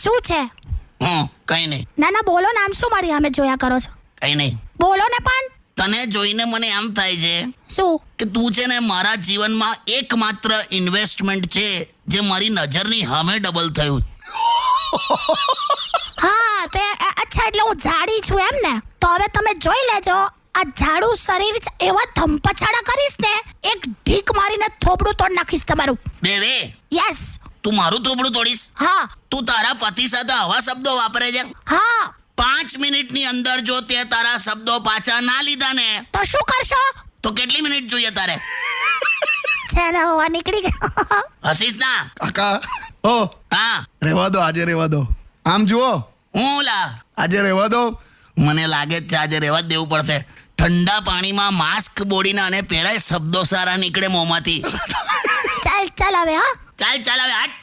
શું છે? કઈ નહીં. ના બોલો નામ શું મારી સામે જોયા કરો છો? કઈ નહીં. બોલો ને પણ. તને જોઈને મને એમ થાય છે શું? કે તું છે ને મારા જીવનમાં એકમાત્ર ઇન્વેસ્ટમેન્ટ છે જે મારી નજરની સામે ડબલ થયું. હા તો અચ્છા એટલે હું જાડી છું એમ ને? તો હવે તમે જોઈ લેજો, આ જાડું શરીર છે એવા ધંપછાડા કરીશ ને, એક ઢીક મારીને થોબડું તોડ નાખીશ તમારું. દેવે, યસ. તું મારું થોબડું તોડીશ? હા. તું તારા પતિ સાથે આવા શબ્દો વાપરે છે? હા. 5 મિનિટની અંદર જો તે તારા શબ્દો પાછા ના લીધા ને તો શું કરશો? તો કેટલી મિનિટ જોઈએ તારે? ચાલો હવા નીકળી ગઈ. હસીશ ના? કાકા ઓ હા. રહેવા દો, આજે રહેવા દો. આમ જુઓ, હું લા આજે રહેવા દો. મને લાગે જ છે આજે રહેવા જ દેવું પડશે. ઠંડા પાણીમાં માસ્ક બોડીને અને પહેરાય શબ્દો સારા નીકળે મોંમાંથી. ચાલ હવે હા. ચાલ હવે હાટ.